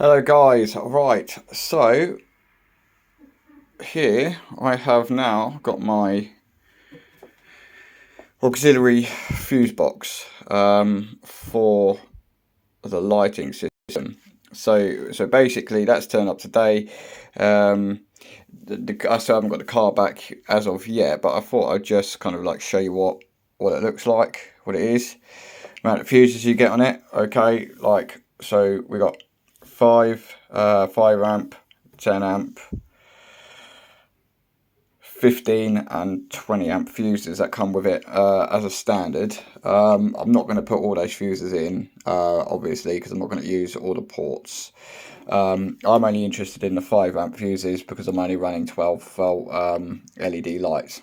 Hello guys, right, so here I have now got my auxiliary fuse box for the lighting system. So basically that's turned up today. I still haven't got the car back as of yet, but I thought I'd just kind of like show you what it looks like, what it is, amount of fuses you get on it. Okay, like so we got 5 amp, 10 amp, 15 and 20 amp fuses that come with it as a standard. I'm not going to put all those fuses in, obviously, because I'm not going to use all the ports. I'm only interested in the 5 amp fuses because I'm only running 12 volt LED lights.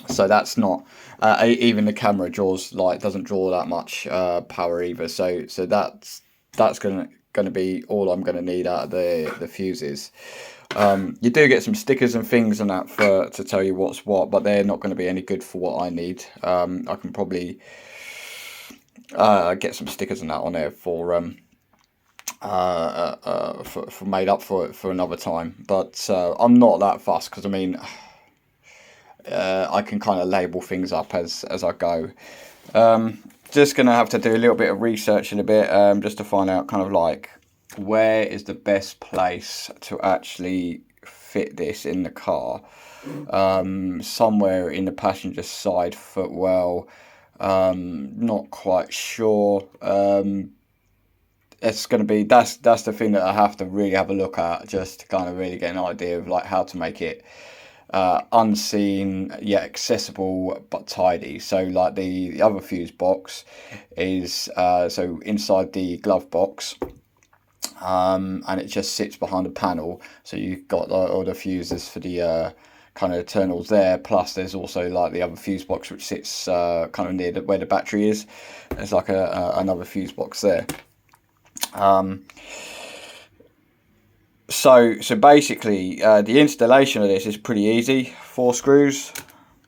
So that's not even the camera doesn't draw that much power either. So that's gonna be all I'm gonna need out of the fuses. You do get some stickers and things and that to tell you what's what, but they're not going to be any good for what I need. I can probably get some stickers and that on there for made up for it for another time. But I'm not that fussed because I mean I can kind of label things up as I go. Just gonna have to do a little bit of research in a bit just to find out kind of like where is the best place to actually fit this in the car. Somewhere in the passenger side footwell. Not quite sure. It's going to be that's the thing that I have to really have a look at, just to kind of really get an idea of like how to make it unseen yet accessible but tidy. So like the other fuse box is so inside the glove box, and it just sits behind a panel, so you've got all the fuses for the kind of internals there, plus there's also like the other fuse box which sits kind of near where the battery is. There's like another fuse box there. So basically the installation of this is pretty easy. 4 screws,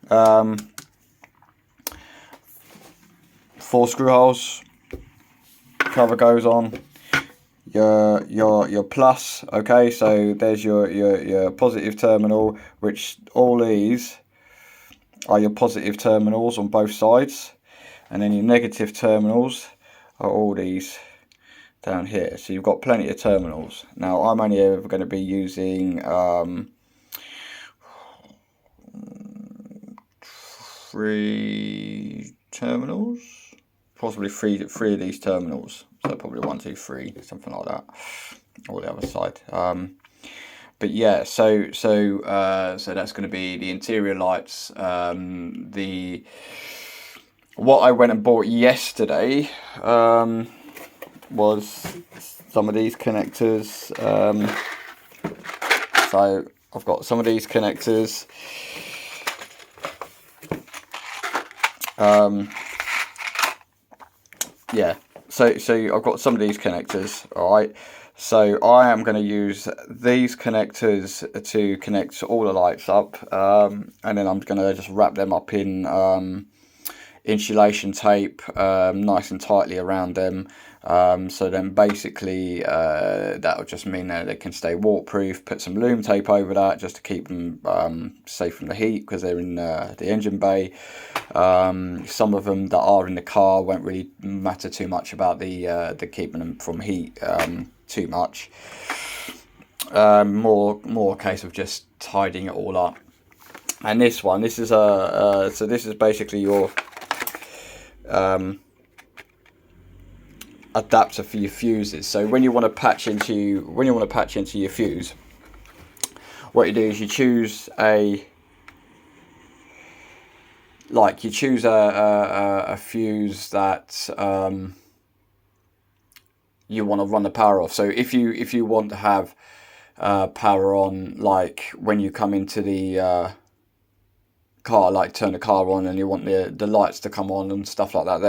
4 screw holes, cover goes on, your plus. Okay, so there's your positive terminal, which all these are your positive terminals on both sides, and then your negative terminals are all these down here. So you've got plenty of terminals. Now I'm only ever going to be using 3 terminals, possibly three of these terminals. So probably 1, 2, 3, something like that, or the other side. But yeah, so that's going to be the interior lights. What I went and bought yesterday was some of these connectors. So I've got some of these connectors. Yeah, so I've got some of these connectors. All right, so I am going to use these connectors to connect all the lights up, and then I'm going to just wrap them up in insulation tape, nice and tightly around them. So then basically that will just mean that they can stay waterproof. Put some loom tape over that just to keep them safe from the heat, because they're in the engine bay. Some of them that are in the car won't really matter too much about the keeping them from heat too much. More a case of just tidying it all up. And this is so this is basically your adapter for your fuses. So when you want to patch into your fuse, what you do is you choose a fuse that you want to run the power off. So if you want to have power on, like when you come into the car, like turn the car on, and you want the lights to come on and stuff like that,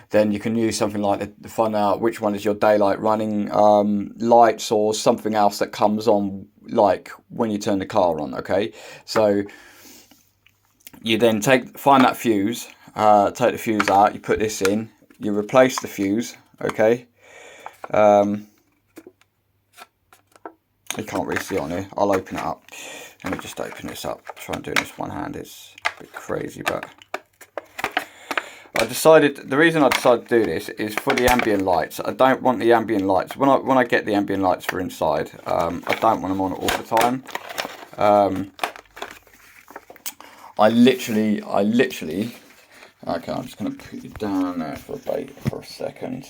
then you can use something like to find out which one is your daylight running lights, or something else that comes on like when you turn the car on. Okay, so you then find that fuse, take the fuse out, you put this in, you replace the fuse. Okay, You can't really see on here. I'll open it up. Let me just open this up. Try and do this one hand. It's a bit crazy, but the reason I decided to do this is for the ambient lights. I don't want the ambient lights when I get the ambient lights for inside. I don't want them on all the time. I literally. Okay, I'm just going to put you down there for a second.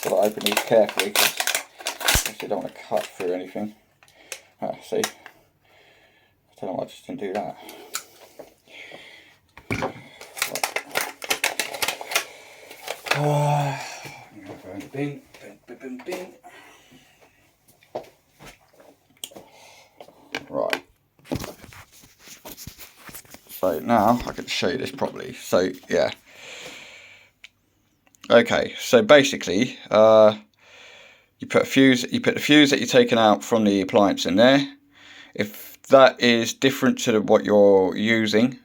Got to open these carefully because I don't want to cut through anything. See, I don't know why I just didn't do that. I'm going to go in the bin. Bin. Right. So now I can show you this properly. So yeah. Okay, so basically, you put the fuse that you're taking out from the appliance in there. If that is different to what you're using,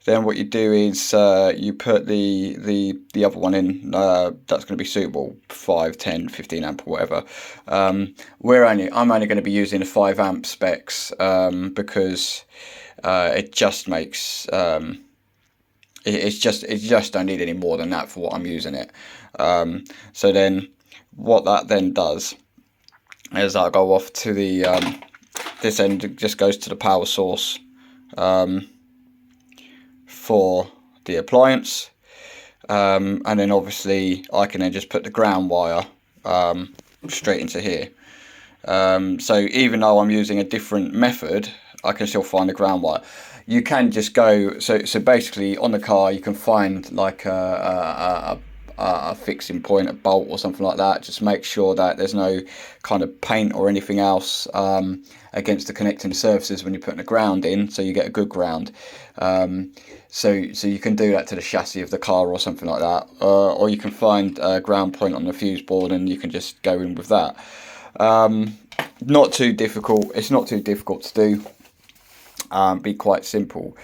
then what you do is you put the other one in that's going to be suitable, 5, 10, 15 amp or whatever. I'm only going to be using the 5 amp specs because it just makes it just don't need any more than that for what I'm using it. So then what that then does is I'll go off to the this end, just goes to the power source for the appliance, and then obviously I can then just put the ground wire straight into here. So even though I'm using a different method, I can still find the ground wire. You can just go, so basically on the car you can find like a fixing point, a bolt or something like that. Just make sure that there's no kind of paint or anything else against the connecting surfaces when you're putting the ground in, so you get a good ground. So you can do that to the chassis of the car or something like that, or you can find a ground point on the fuse board and you can just go in with that. Not too difficult. It's not too difficult to do. Be quite simple.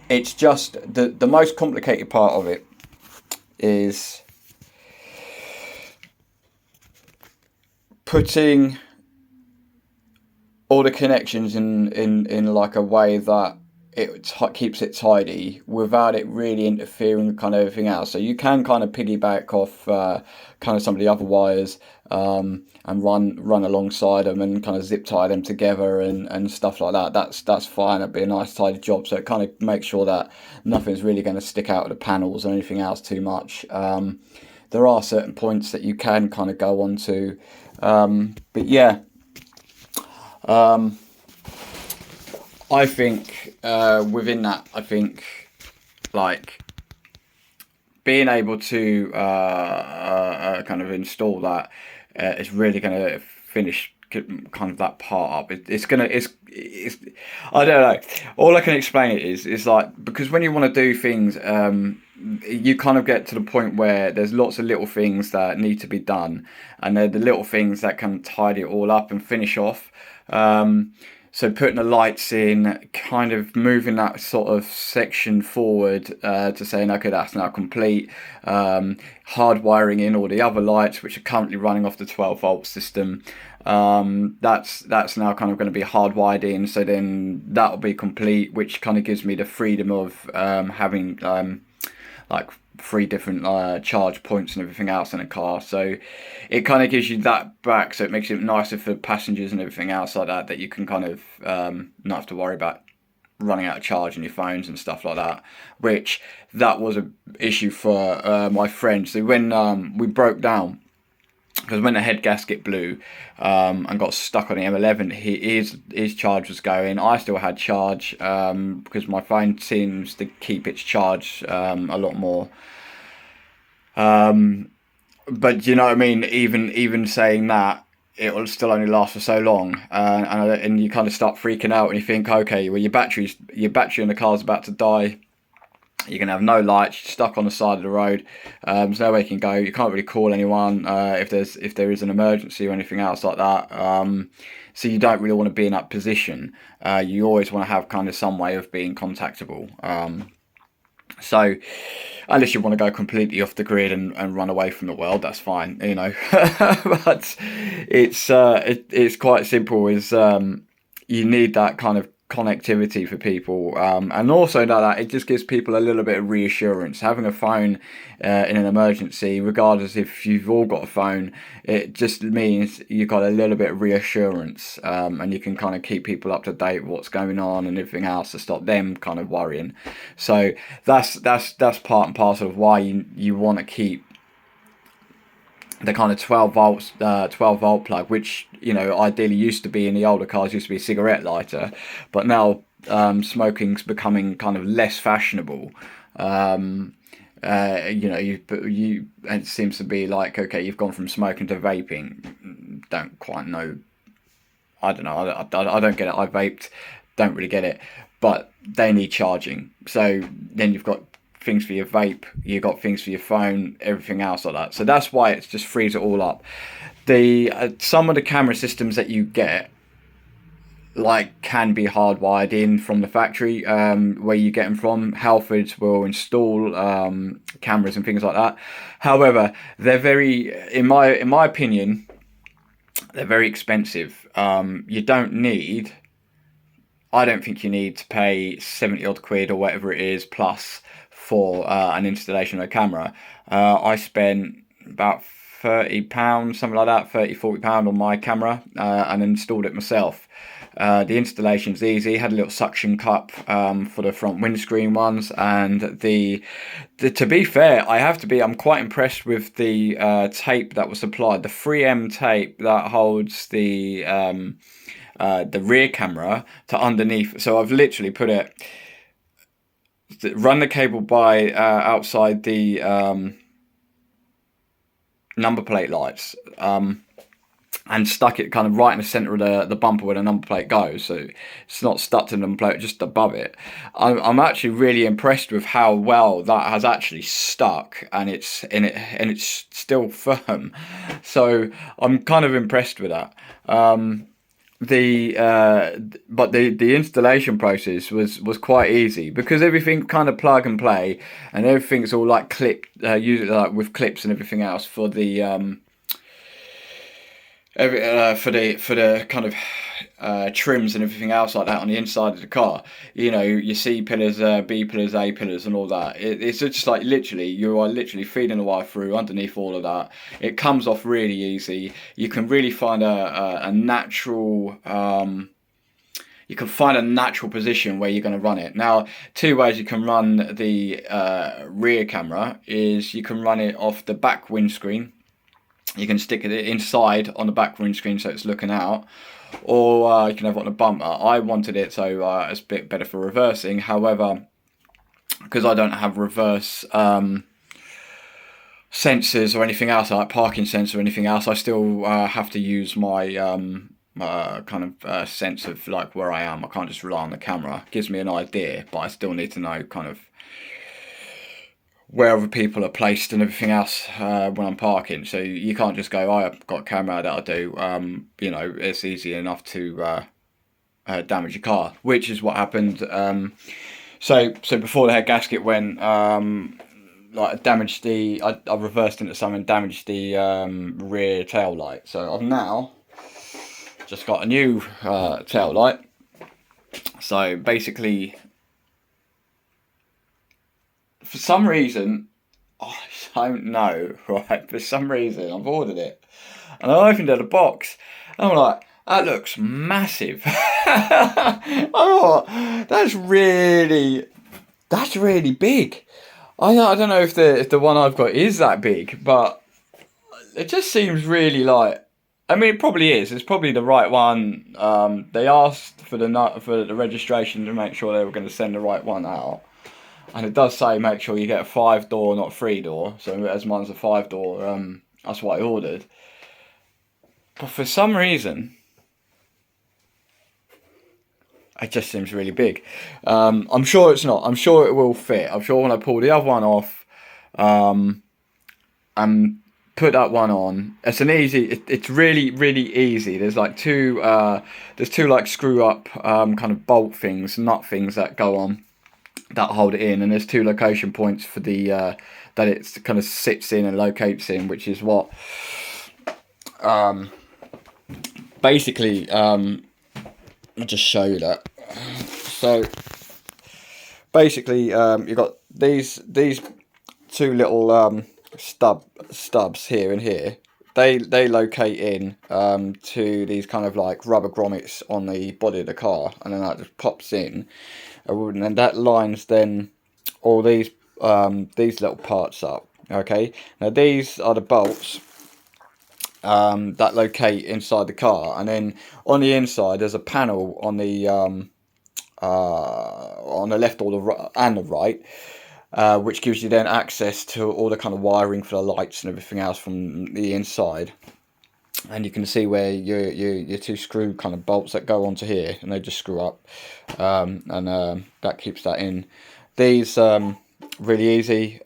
It's just the most complicated part of it is putting all the connections in like a way that it keeps it tidy without it really interfering with kind of everything else. So you can kind of piggyback off kind of some of the other wires and run alongside them and kind of zip tie them together and stuff like that. That's fine. It'd be a nice tidy job. So it kind of makes sure that nothing's really going to stick out of the panels or anything else too much. There are certain points that you can kind of go on to, but yeah. I think within that, I think like being able to kind of install that is really going to finish kind of that part up. It's I don't know. All I can explain it is like, because when you want to do things, you kind of get to the point where there's lots of little things that need to be done, and they're the little things that can tidy it all up and finish off. So putting the lights in, kind of moving that sort of section forward to saying, okay, that's now complete. Hard wiring in all the other lights, which are currently running off the 12-volt system. That's now kind of going to be hardwired in. So then that'll be complete, which kind of gives me the freedom of having like 3 different charge points and everything else in a car. So it kind of gives you that back, so it makes it nicer for passengers and everything else like that, that you can kind of not have to worry about running out of charge on your phones and stuff like that, which that was an issue for my friend. So when we broke down, because when the head gasket blew and got stuck on the M11, his charge was going. I still had charge because my phone seems to keep its charge a lot more. But you know what I mean? Even saying that, it will still only last for so long, and you kind of start freaking out and you think, okay, well your battery in the car's about to die. You're gonna have no lights, you're stuck on the side of the road. There's nowhere you can go. You can't really call anyone if there is an emergency or anything else like that. So you don't really want to be in that position. You always want to have kind of some way of being contactable. So unless you want to go completely off the grid and run away from the world, that's fine, you know. But it's quite simple. Is you need that kind of connectivity for people, and also that it just gives people a little bit of reassurance. Having a phone in an emergency, regardless if you've all got a phone, it just means you've got a little bit of reassurance, and you can kind of keep people up to date with what's going on and everything else to stop them kind of worrying. So that's part and parcel of why you want to keep the kind of 12 volt plug, which, you know, ideally used to be in the older cars, used to be a cigarette lighter, but now smoking's becoming kind of less fashionable. You know, it seems to be like, okay, you've gone from smoking to vaping. Don't quite know. I don't know. I don't get it. I vaped, don't really get it, but they need charging. So then you've got things for your vape, you've got things for your phone, everything else like that. So that's why it just frees it all up. The some of the camera systems that you get, like, can be hardwired in from the factory, where you get them from. Halfords will install cameras and things like that. However, they're very, in my opinion, they're very expensive. You don't need, I don't think you need to pay 70 odd quid or whatever it is plus for an installation of a camera. I spent about £30, something like that, £40 on my camera, and installed it myself. The installation's easy. Had a little suction cup for the front windscreen ones, and the to be fair, I'm quite impressed with the tape that was supplied. The 3M tape that holds the rear camera to underneath. So I've literally put it, run the cable by outside the number plate lights, and stuck it kind of right in the center of the bumper where the number plate goes, so it's not stuck to the number plate, just above it. I'm actually really impressed with how well that has actually stuck, and it's still firm. So I'm kind of impressed with that. But the installation process was quite easy, because everything kind of plug and play, and everything's all like clipped, usually like with clips and everything else for the for the kind of trims and everything else like that on the inside of the car. You know, your C pillars, B pillars, A pillars, and all that. It's just like literally, you are literally feeding the wire through underneath all of that. It comes off really easy. You can really find a natural. You can find a natural position where you're going to run it. Now, two ways you can run the rear camera is you can run it off the back windscreen. You can stick it inside on the back windscreen so it's looking out, or you can have it on a bumper. I wanted it so it's a bit better for reversing. However, because I don't have reverse sensors or anything else, like parking sensor or anything else, I still have to use my kind of sense of like where I am. I can't just rely on the camera. It gives me an idea, but I still need to know kind of where other people are placed and everything else when I'm parking. So you can't just go, I've got a camera that I do. You know, it's easy enough to damage your car, which is what happened. So before the head gasket went, like I damaged I reversed into something and damaged the rear tail light. So I've now just got a new tail light. So basically, for some reason, I don't know, right? For some reason, I've ordered it, and I opened the box, and I'm like, that looks massive. Oh, that's really big. I don't know if the one I've got is that big, but it just seems really like. I mean, it probably is. It's probably the right one. They asked for the registration to make sure they were going to send the right one out. And it does say make sure you get a 5-door, not 3-door. So as mine's a 5-door, that's what I ordered. But for some reason, it just seems really big. I'm sure it's not. I'm sure it will fit. I'm sure when I pull the other one off, and put that one on, it's an easy. It's really really easy. There's like two. There's two like screw up kind of bolt things, nut things that go on that hold it in, and there's two location points for the that it kind of sits in and locates in, which is what basically. I'll just show you that. So basically, you've got these two little stubs here and here. They locate in to these kind of like rubber grommets on the body of the car, and then that just pops in, and then that lines then all these little parts up. Okay, now these are the bolts that locate inside the car, and then on the inside there's a panel on the left or the right, which gives you then access to all the kind of wiring for the lights and everything else from the inside. And you can see where your two screw kind of bolts that go onto here, and they just screw up, and that keeps that in. These really easy.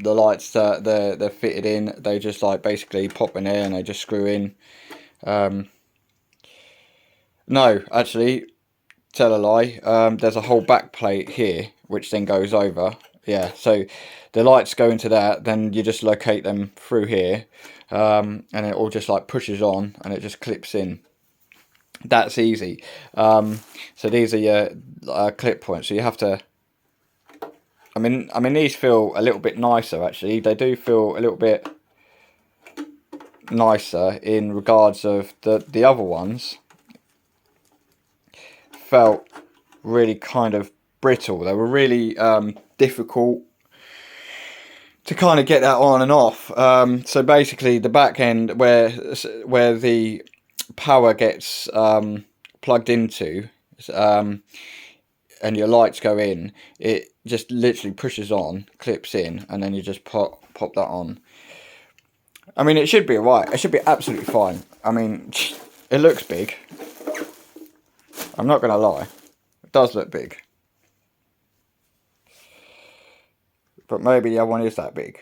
The lights that they're fitted in, they just like basically pop in there and they just screw in. No, actually, tell a lie. There's a whole back plate here which then goes over. Yeah, so the lights go into that, then you just locate them through here, and it all just like pushes on and it just clips in. That's easy. So these are your clip points, so you have to. I mean, these feel a little bit nicer, actually. They do feel a little bit nicer in regards of the other ones felt really kind of brittle. They were really difficult to kind of get that on and off. So basically, the back end where the power gets plugged into, and your lights go in, it just literally pushes on, clips in, and then you just pop that on. I mean, it should be alright. It should be absolutely fine. I mean, it looks big. I'm not going to lie. It does look big. But maybe the other one is that big.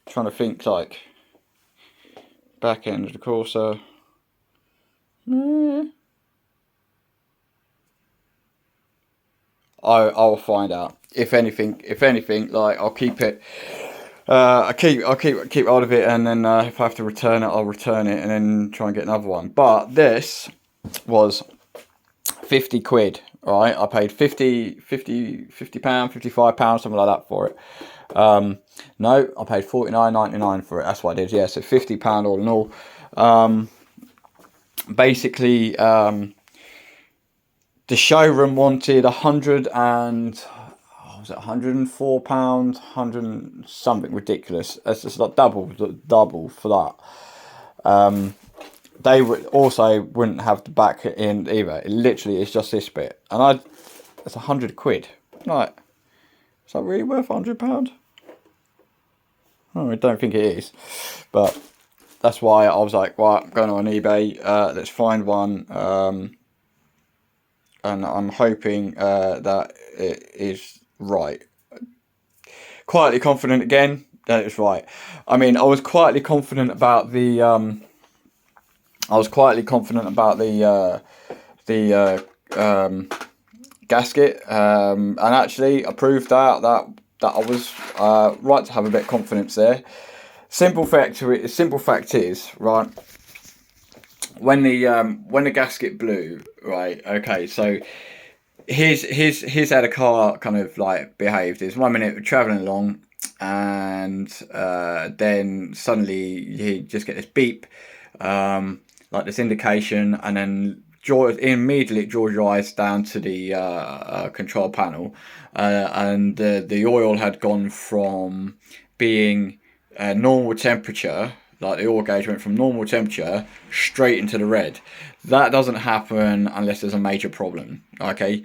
I'm trying to think, like, back end of the Corsa. I'll find out. If anything, like I'll keep it. I'll keep hold of it, and then if I have to return it, I'll return it, and then try and get another one. But this was 50 quid, right? I paid 50 pound, 55 pounds, something like that for it. No, I paid 49.99 for it. That's what I did. Yeah, so 50 pound all in all. Basically, the showroom wanted 104 pounds, 100 something ridiculous. It's just like double for that. They wouldn't have the back end either. It literally is just this bit, and it's 100 quid. Like, is that really worth £100? Oh, I don't think it is, but that's why I was like, right, I'm going on eBay. Let's find one. And I'm hoping that it is right. Quietly confident again that it's right. I mean, I was quietly confident about the gasket, and actually I proved that I was right to have a bit of confidence there. Simple fact is, right, when the gasket blew, right, okay, so his had a car kind of like behaved. Is 1 minute we're travelling along, and then suddenly you just get this beep, like this indication, and then immediately draws your eyes down to the control panel, and the oil had gone from being normal temperature. Like the oil gauge went from normal temperature straight into the red. That doesn't happen unless there's a major problem. Okay,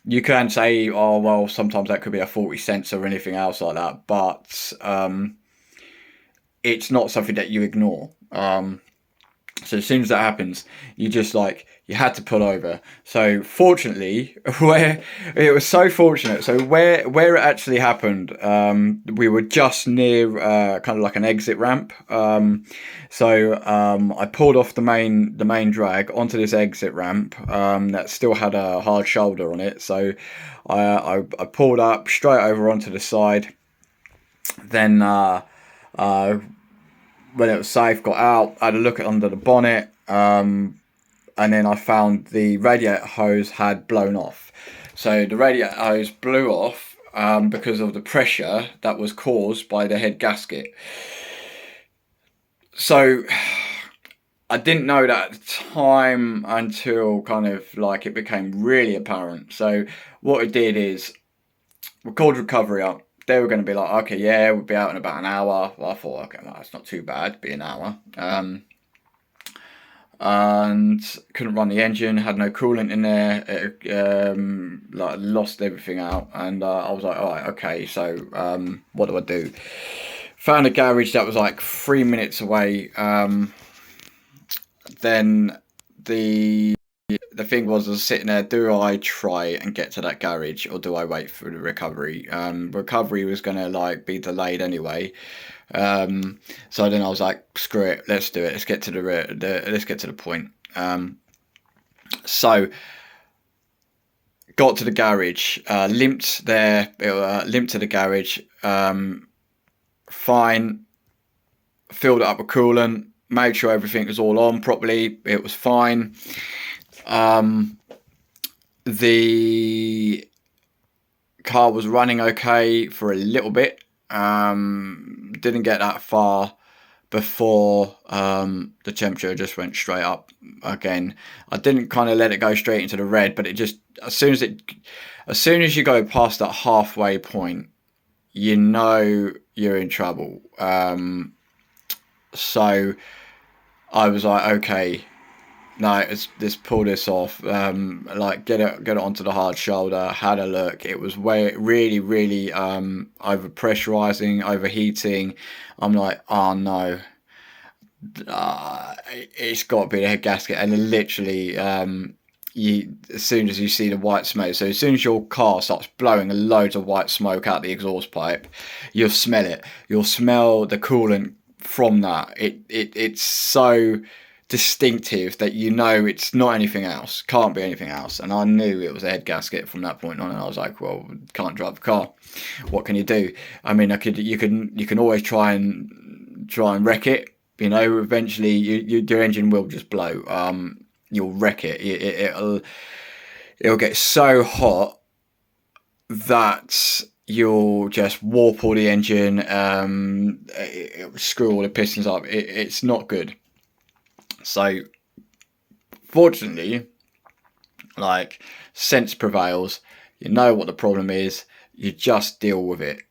you can say, oh well, sometimes that could be a faulty sensor or anything else like that. But it's not something that you ignore. So as soon as that happens, you just like, you had to pull over. So fortunately, where it was so fortunate, so where it actually happened, we were just near kind of like an exit ramp. I pulled off the main drag onto this exit ramp that still had a hard shoulder on it. So I pulled up straight over onto the side. Then when it was safe, got out, had a look at under the bonnet, and then I found the radiator hose had blown off. So the radiator hose blew off because of the pressure that was caused by the head gasket. So I didn't know that at the time until kind of like it became really apparent. So what I did is we called recovery up. They were going to be like, okay, yeah, we'll be out in about an hour. Well, I thought, okay, well, that's not too bad, be an hour. And couldn't run the engine, had no coolant in there, like lost everything out. And I was like, all right, okay, so what do I do? Found a garage that was like 3 minutes away. Then the thing was, I was sitting there, do I try and get to that garage or do I wait for the recovery? Recovery was going to like be delayed anyway. So then I was like, screw it, let's do it. Let's get to let's get to the point. So got to the garage, limped there, limped to the garage, fine, filled it up with coolant, made sure everything was all on properly. It was fine. The car was running okay for a little bit. Didn't get that far before the temperature just went straight up again. I didn't kind of let it go straight into the red, but it just, as soon as you go past that halfway point, you know you're in trouble. So I was like, okay, no, let's pull this off. Like get it onto the hard shoulder. Had a look. It was really over pressurizing, overheating. I'm like, oh no, it's got to be the head gasket. And then literally, as soon as you see the white smoke, so as soon as your car starts blowing loads of white smoke out the exhaust pipe, you'll smell it. You'll smell the coolant from that. It's so distinctive that you know it's not anything else, can't be anything else. And I knew it was a head gasket from that point on, and I was like, well, can't drive the car, what can you do? I mean, you can always try and wreck it, you know. Eventually your engine will just blow. You'll wreck it. It'll get so hot that you'll just warp all the engine, it'll screw all the pistons up. It's not good. So fortunately, like, sense prevails. You know what the problem is, you just deal with it.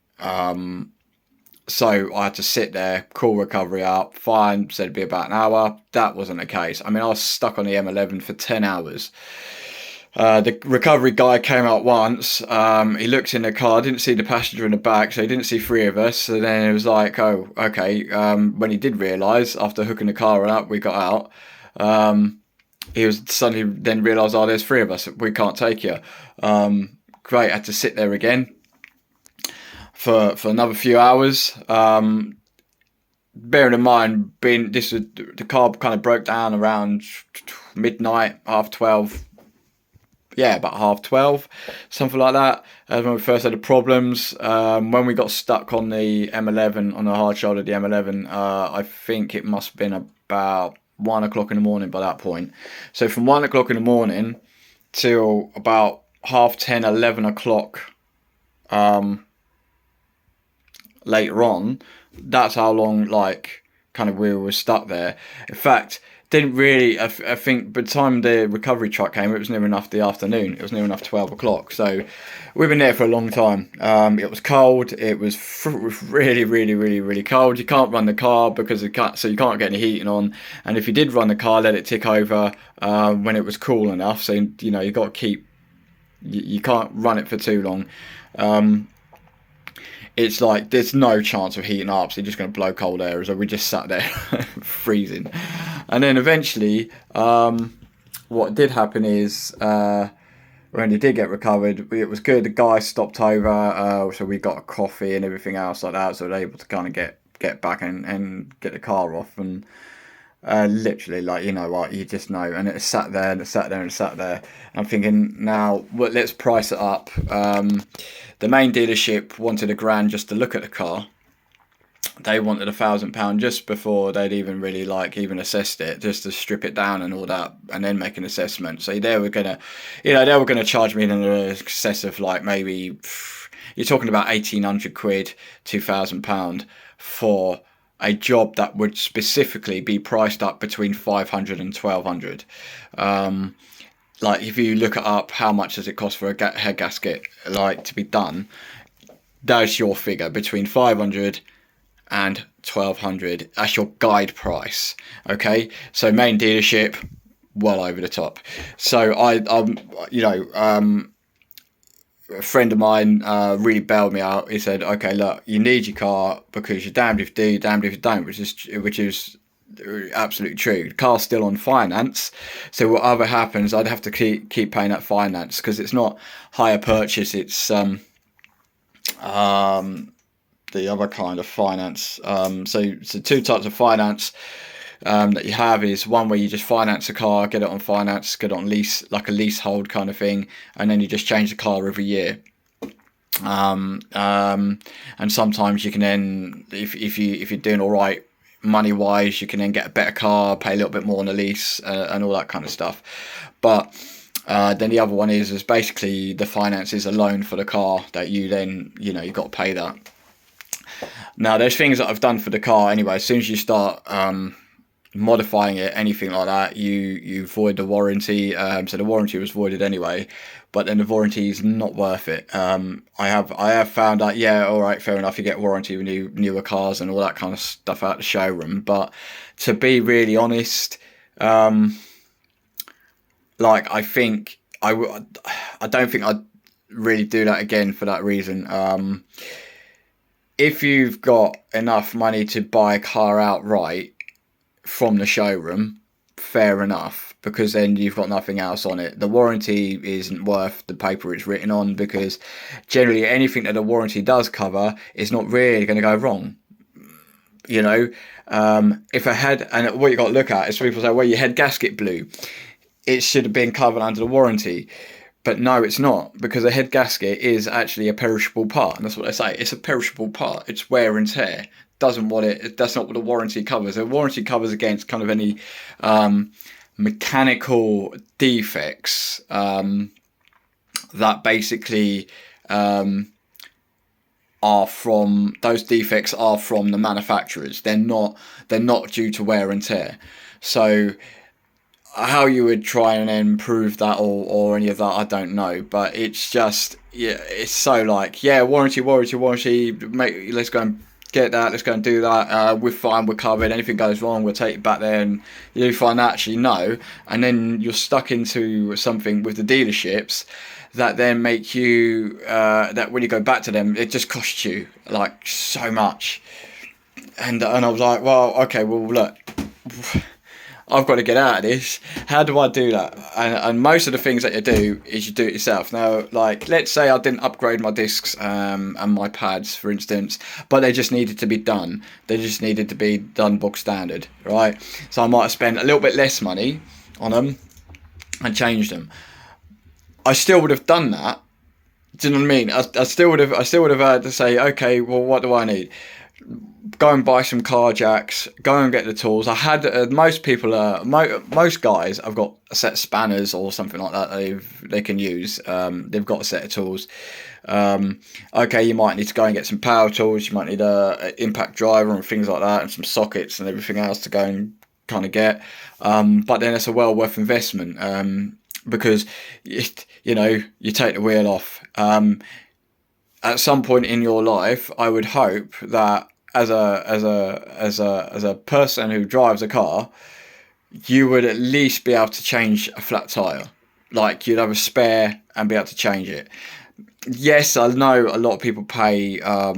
So I had to sit there, call recovery up, fine, said it'd be about an hour. That wasn't the case. I mean, I was stuck on the M11 for 10 hours. The recovery guy came out once. He looked in the car, didn't see the passenger in the back, so he didn't see three of us. So then it was like, oh, okay. When he did realise, after hooking the car up, we got out. He was suddenly then realised, oh, there's three of us. We can't take you. Great. Had to sit there again for another few hours. Bearing in mind, the car kind of broke down around midnight, 12:30. Yeah, about 12:30, something like that. When we first had the problems, when we got stuck on the M11, on the hard shoulder of the M11, I think it must have been about 1 o'clock in the morning by that point. So from 1 o'clock in the morning till about 10:30, 11 o'clock later on, that's how long, like, kind of we were stuck there. In fact, didn't really, I think by the time the recovery truck came, it was near enough the afternoon. It was near enough 12 o'clock. So we've been there for a long time. It was cold. It was really cold. You can't run the car because so you can't get any heating on. And if you did run the car, let it tick over when it was cool enough. So, you know, you got to keep, you can't run it for too long. it's like there's no chance of heating up, so you're just going to blow cold air. So we just sat there freezing. And then eventually, what did happen is when it did get recovered, it was good. The guy stopped over, so we got a coffee and everything else like that, so we were able to kind of get back and get the car off. And literally, like, you know what, you just know. And it sat there and it sat there and it sat there. I'm thinking, now, well, let's price it up. The main dealership wanted £1,000 just to look at the car. They wanted £1,000 just before they'd even really like even assessed it, just to strip it down and all that, and then make an assessment. So they were gonna, they were gonna charge me in excess of like maybe you're talking about £1,800, £2,000 for a job that would specifically be priced up between 500 and 1,200. Like if you look it up, how much does it cost for a head gasket like to be done? That's your figure, between 500 and 1,200. That's your guide price. Okay, so main dealership, well over the top. So a friend of mine really bailed me out. He said, okay, look, you need your car because you're damned if you do, damned if you don't, which is absolutely true. The car's still on finance, so whatever happens, I'd have to keep paying that finance, because it's not hire purchase, it's the other kind of finance. So two types of finance that you have is one where you just finance a car, get it on finance, get it on lease, like a leasehold kind of thing, and then you just change the car every year. And sometimes you can then, if you're doing all right money wise, you can then get a better car, pay a little bit more on the lease, and all that kind of stuff. But then the other one is basically the finance is a loan for the car that you then, you've got to pay that. Now, there's things that I've done for the car anyway. As soon as you start modifying it, anything like that, you void the warranty. So the warranty was voided anyway, but then the warranty is not worth it. I have found out, yeah, all right, fair enough, you get warranty with newer cars and all that kind of stuff out the showroom. But to be really honest, I think I don't think I'd really do that again for that reason. If you've got enough money to buy a car outright from the showroom, fair enough, because then you've got nothing else on it. The warranty isn't worth the paper it's written on, because generally anything that the warranty does cover is not really going to go wrong. If I had, and what you got to look at is people say, well, your head gasket blew, it should have been covered under the warranty. But no, it's not, because a head gasket is actually a perishable part, and that's what they say. It's a perishable part. It's wear and tear. That's not what the warranty covers. The warranty covers against kind of any mechanical defects that basically are from the manufacturers. They're not due to wear and tear. So how you would try and improve that or any of that, I don't know. But it's just, it's so like, warranty, mate, let's go and get that, let's go and do that, we're fine, we're covered, anything goes wrong, we'll take it back there. And you find actually no, and then you're stuck into something with the dealerships that then make you, that when you go back to them, it just costs you like so much. And I was like, well, okay, well, look, I've got to get out of this. How do I do that? And most of the things that you do is you do it yourself. Now, like, let's say I didn't upgrade my discs and my pads, for instance, but they just needed to be done. They just needed to be done book standard, right? So I might have spent a little bit less money on them and changed them. I still would have done that. Do you know what I mean? I still would have had to say, okay, well, what do I need? Go and buy some car jacks, go and get the tools. I had most guys have got a set of spanners or something like that they can use. They've got a set of tools. Okay, you might need to go and get some power tools, you might need a impact driver and things like that, and some sockets and everything else to go and kind of get, but then it's a well worth investment, because you take the wheel off. At some point in your life, I would hope that as a person who drives a car, you would at least be able to change a flat tire. Like, you'd have a spare and be able to change it. Yes, I know a lot of people pay a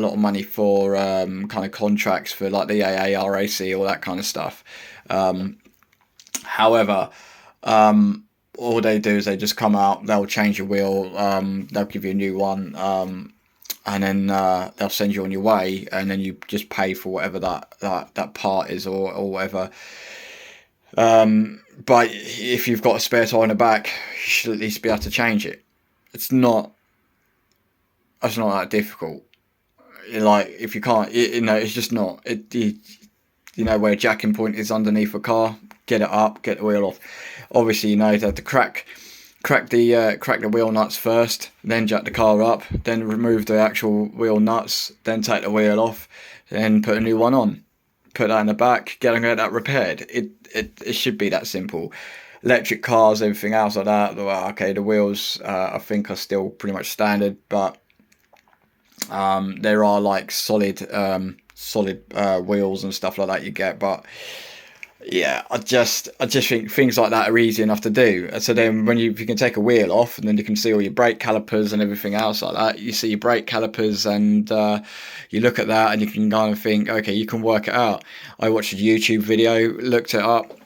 lot of money for kind of contracts for like the AA, RAC, all that kind of stuff. Um, However, all they do is they just come out, they'll change your wheel, they'll give you a new one, and then they'll send you on your way, and then you just pay for whatever that part is, or whatever. But if you've got a spare tire in the back, you should at least be able to change it. It's not it's not that difficult. Like if you can't, it's just not. You know where a jacking point is underneath a car, get it up, get the wheel off. Obviously, you know you have to crack the wheel nuts first, then jack the car up, then remove the actual wheel nuts, then take the wheel off, then put a new one on, put that in the back, get that repaired. It should be that simple. Electric cars, everything else like that. Well, okay, the wheels I think are still pretty much standard, but there are like solid wheels and stuff like that you get, but yeah, I just think things like that are easy enough to do. So then if you can take a wheel off, and then you can see all your brake calipers and everything else like that. You see your brake calipers, and you look at that and you can kind of think, okay, you can work it out. I watched a YouTube video, looked it up.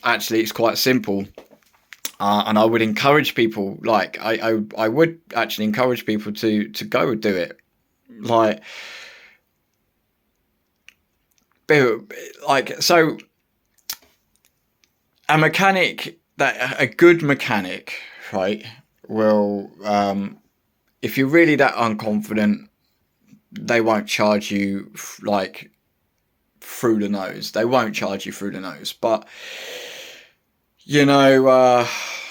Actually, it's quite simple. And I would encourage people, like I would actually encourage people to go do it. Like, so a good mechanic, right, will, if you're really that unconfident, they won't charge you like through the nose. They won't charge you through the nose. But you know,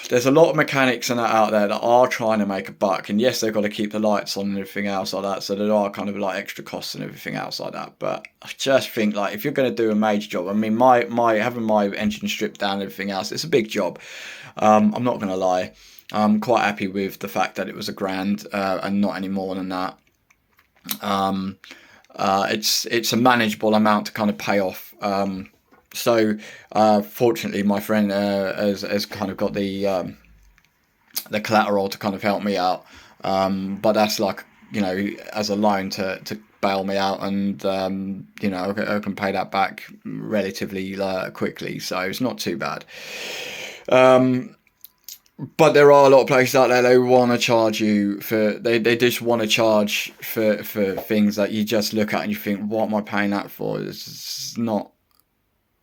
there's a lot of mechanics and that out there that are trying to make a buck, and yes, they've got to keep the lights on and everything else like that, so there are kind of like extra costs and everything else like that. But I just think, like, if you're going to do a major job, I mean, my having my engine stripped down and everything else, it's a big job. I'm not going to lie, I'm quite happy with the fact that it was £1,000 and not any more than that. It's a manageable amount to kind of pay off. So fortunately, my friend has kind of got the collateral to kind of help me out. But that's like, you know, as a loan to bail me out, and you know, I can pay that back relatively quickly, so it's not too bad. But there are a lot of places out there, they want to charge you for, they just want to charge for things that you just look at and you think, what am I paying that for? It's not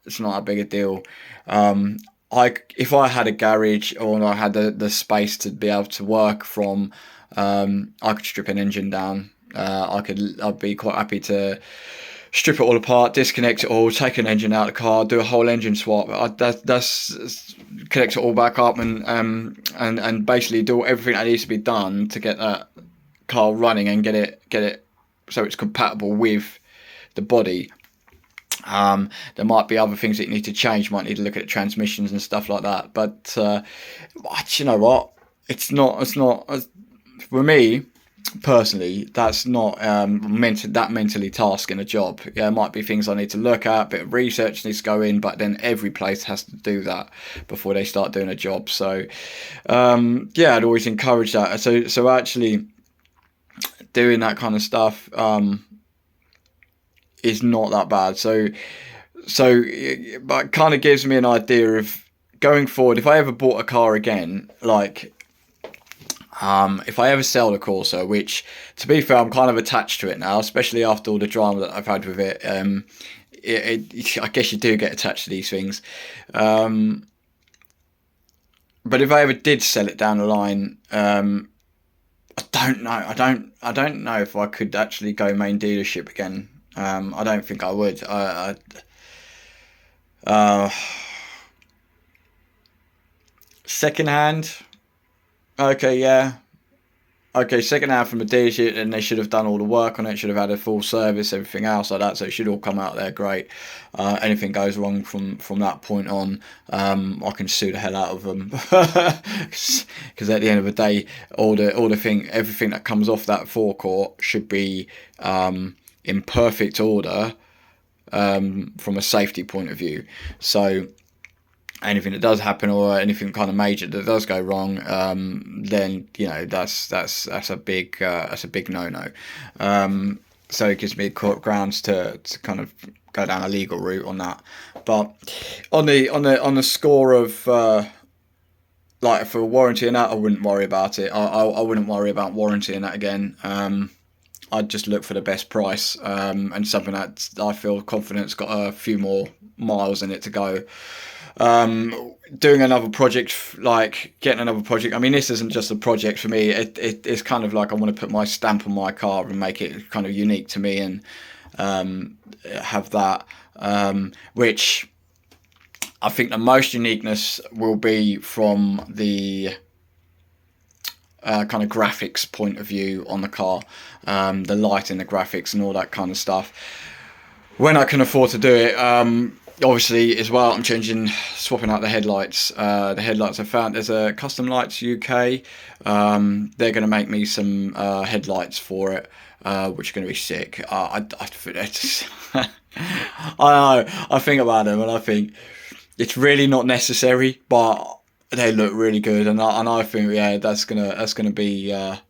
that big a deal. If I had a garage, or I had the space to be able to work from, I could strip an engine down. I'd be quite happy to strip it all apart, disconnect it all, take an engine out of the car, do a whole engine swap. That's connect it all back up, and basically do everything that needs to be done to get that car running and get it so it's compatible with the body. There might be other things that you need to change. You might need to look at transmissions and stuff like that. But you know what? It's not for me personally. That's not mentally tasking a job. Yeah, it might be things I need to look at. A bit of research needs to go in, but then every place has to do that before they start doing a job. So yeah, I'd always encourage that. So actually doing that kind of stuff is not that bad. So it kind of gives me an idea of going forward. If I ever bought a car again, like if I ever sell the Corsa, which to be fair, I'm kind of attached to it now, especially after all the drama that I've had with it. I guess you do get attached to these things. But if I ever did sell it down the line, I don't know. I don't know if I could actually go main dealership again. I don't think I would. Second hand. Okay, yeah. Okay, second hand from a dealership, and they should have done all the work on it. Should have had a full service, everything else like that. So it should all come out there great. Anything goes wrong from that point on, I can sue the hell out of them, because at the end of the day, everything that comes off that forecourt should be in perfect order from a safety point of view. So anything that does happen, or anything kind of major that does go wrong, then that's a big no. So it gives me grounds to kind of go down a legal route on that. But on the score of like for warranty and that, I wouldn't worry about it. I wouldn't worry about warranty and that again. I'd just look for the best price, and something that I feel confident's got a few more miles in it to go. Doing another project, like getting another project. I mean, this isn't just a project for me. It's kind of like I want to put my stamp on my car and make it kind of unique to me, and have that, which I think the most uniqueness will be from the kind of graphics point of view on the car, the lighting, the graphics, and all that kind of stuff. When I can afford to do it, obviously as well, I'm swapping out the headlights. The headlights I found, there's a Custom Lights UK. They're going to make me some headlights for it, which are going to be sick. I know, I think about them and I think it's really not necessary, but they look really good, and I think that's gonna be a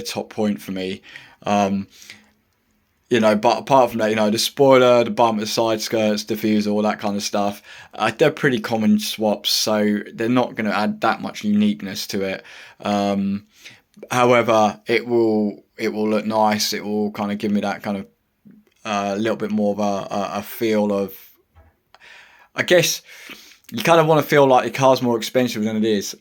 top point for me. But apart from that, the spoiler, the bumper, side skirts, diffuser, all that kind of stuff, they're pretty common swaps, so they're not going to add that much uniqueness to it. However, it will look nice. It will kind of give me that kind of a little bit more of a feel of, I guess, you kind of want to feel like your car's more expensive than it is,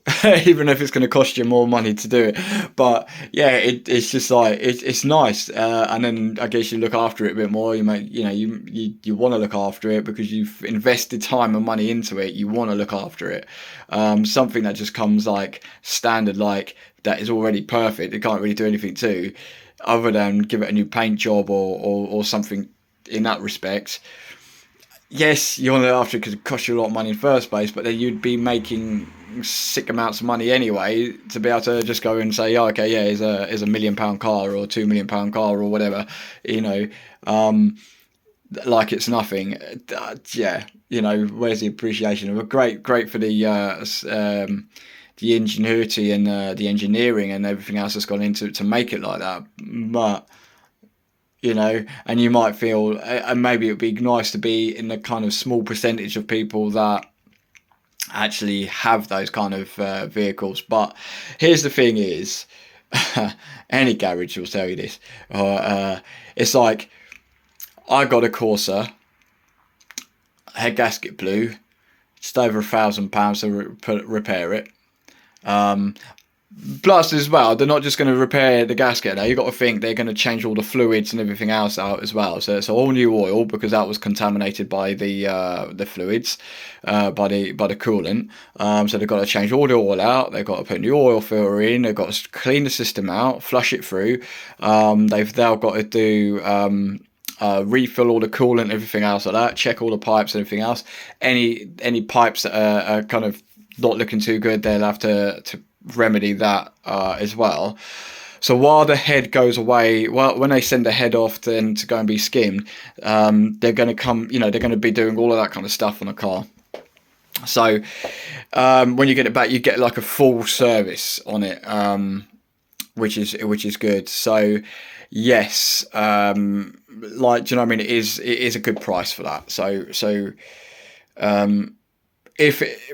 even if it's going to cost you more money to do it. But yeah, it's just like it's nice, and then I guess you look after it a bit more. You want to look after it because you've invested time and money into it. You want to look after it. Something that just comes like standard, like that is already perfect. It can't really do anything to, other than give it a new paint job or something in that respect. Yes, you want to look after it because it costs you a lot of money in the first place, but then you'd be making sick amounts of money anyway to be able to just go and say, oh, okay, yeah, here's a £1 million car or £2 million car or whatever, like it's nothing. Yeah, where's the appreciation? But great for the ingenuity and the engineering and everything else that's gone into it to make it like that, but. And you might feel, and maybe it would be nice to be in the kind of small percentage of people that actually have those kind of vehicles. But here's the thing is, any garage will tell you this. It's like, I got a Corsa, head gasket blew, just over £1,000 to repair it. Plus, as well, they're not just going to repair the gasket. Now you've got to think they're going to change all the fluids and everything else out as well. So it's all new oil because that was contaminated by the fluids, by the coolant. So they've got to change all the oil out. They've got to put a new oil filter in. They've got to clean the system out, flush it through. They've now got to do refill all the coolant and everything else like that. Check all the pipes and everything else. Any pipes that are kind of not looking too good, they'll have to remedy that as well. So while the head goes away, when they send the head off then to go and be skimmed, they're going to come, they're going to be doing all of that kind of stuff on the car. So when you get it back, you get like a full service on it, which is good. So yes, do you know what I mean? It is a good price for that. So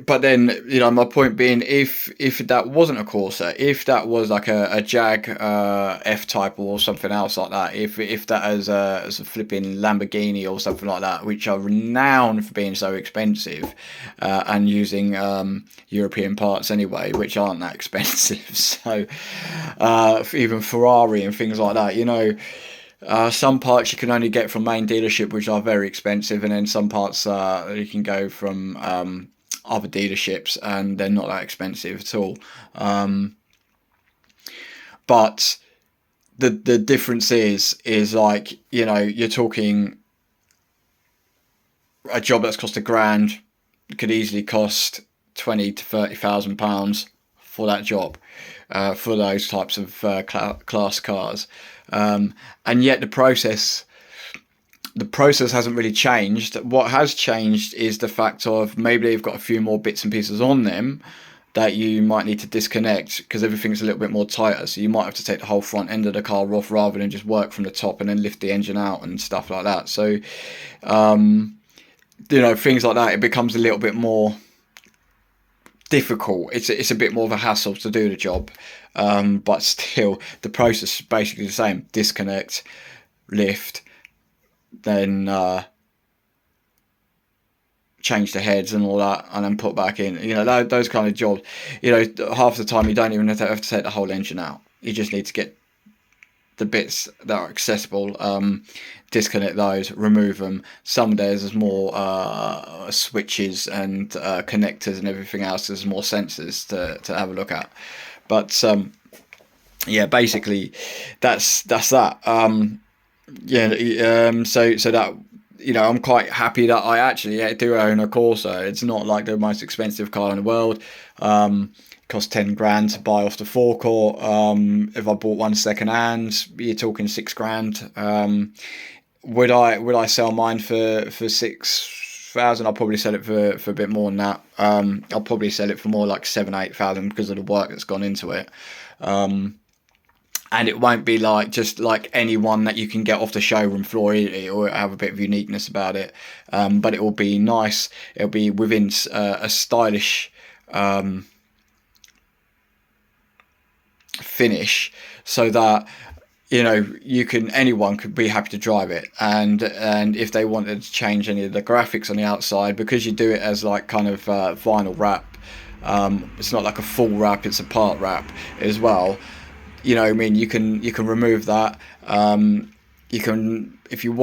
but then my point being, if that wasn't a Corsa, if that was like a Jag F-Type or something else like that, if that is a flipping Lamborghini or something like that, which are renowned for being so expensive and using European parts anyway, which aren't that expensive, so even Ferrari and things like that, some parts you can only get from main dealership, which are very expensive, and then some parts you can go from other dealerships, and they're not that expensive at all. But the difference is like, you're talking a job that's cost £1,000 could easily cost £20,000 to £30,000 for that job, for those types of class cars. And yet the process the process hasn't really changed. What has changed is the fact of maybe they've got a few more bits and pieces on them that you might need to disconnect because everything's a little bit more tighter. So you might have to take the whole front end of the car off rather than just work from the top and then lift the engine out and stuff like that. So, things like that, it becomes a little bit more difficult. It's a bit more of a hassle to do the job, but still the process is basically the same: disconnect, lift, then change the heads and all that, and then put back in. Those kind of jobs. Half the time you don't even have to take the whole engine out. You just need to get the bits that are accessible, disconnect those, remove them. Some days there's more switches and connectors and everything else. There's more sensors to have a look at. But basically that's that. So that, I'm quite happy that I actually do own a Corsa. It's not like the most expensive car in the world. Cost 10 grand to buy off the forecourt. If I bought one second hand, you're talking 6 grand. Would I sell mine for 6,000? I'll probably sell it for a bit more than that. I'll probably sell it for more like 7,000-8,000 because of the work that's gone into it. And it won't be just like any one that you can get off the showroom floor. It will have a bit of uniqueness about it, but it will be nice. It'll be within a stylish finish, so that anyone could be happy to drive it. And if they wanted to change any of the graphics on the outside, because you do it as like kind of vinyl wrap, it's not like a full wrap, it's a part wrap as well. You can remove that. You can, if you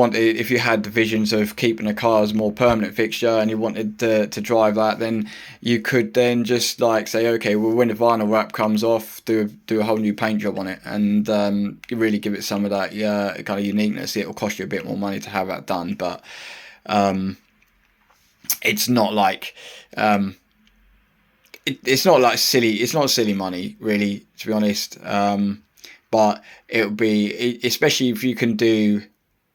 had the visions of keeping a car as a more permanent fixture and you wanted to drive that, then you could then just say, okay, well, when the vinyl wrap comes off, do a whole new paint job on it, and really give it some of that kind of uniqueness. It will cost you a bit more money to have that done, but it's not like it's not silly money, really, to be honest. But it would be, especially if you can do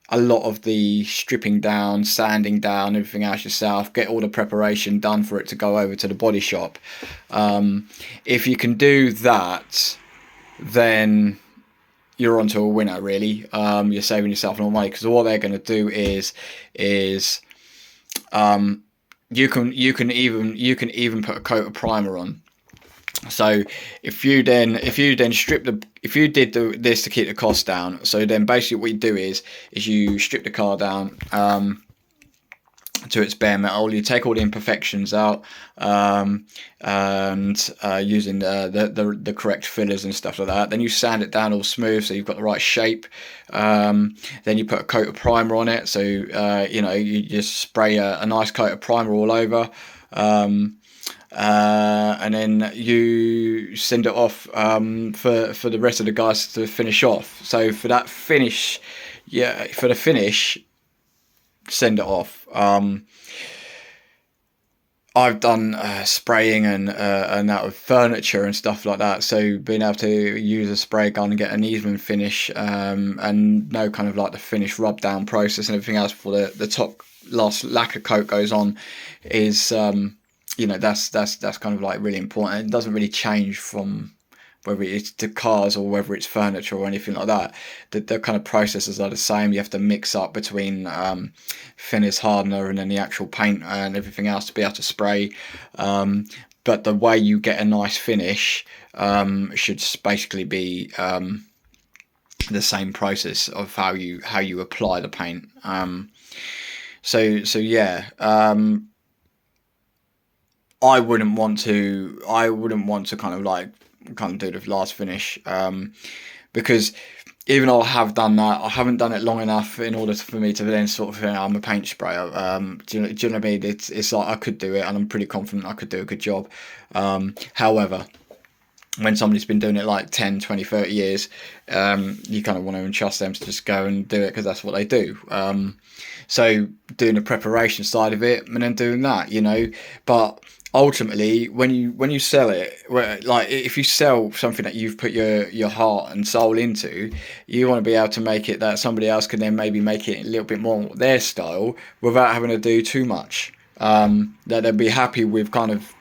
a lot of the stripping down, sanding down, everything else yourself, get all the preparation done for it to go over to the body shop. If you can do that, then you're onto a winner, really. You're saving yourself a lot of money, because what they're going to do is you can even put a coat of primer on. So if you did this to keep the cost down, so then basically what you do is you strip the car down to its bare metal. You take all the imperfections out, and using the correct fillers and stuff like that. Then you sand it down all smooth so you've got the right shape. Then you put a coat of primer on it. So you just spray a nice coat of primer all over. And then you send it off for the rest of the guys to finish off. So for that finish, send it off. I've done spraying and that with furniture and stuff like that. So being able to use a spray gun and get an even finish, and no kind of like the finish rub down process and everything else before the top last lacquer coat goes on is that's kind of like really important. It doesn't really change from whether it's to cars or whether it's furniture or anything like that. The kind of processes are the same. You have to mix up between finish, hardener, and then the actual paint and everything else to be able to spray. But the way you get a nice finish should basically be the same process of how you apply the paint. I wouldn't want to kind of do the last finish, because even though I have done that, I haven't done it long enough in order for me to then sort of think I'm a paint sprayer. Do you know what I mean? It's like I could do it, and I'm pretty confident I could do a good job. However, when somebody's been doing it like 10, 20, 30 years, you kind of want to entrust them to just go and do it because that's what they do. So doing the preparation side of it and then doing that, but ultimately when you sell it, like if you sell something that you've put your heart and soul into, you want to be able to make it that somebody else can then maybe make it a little bit more their style without having to do too much. That they'll be happy with kind of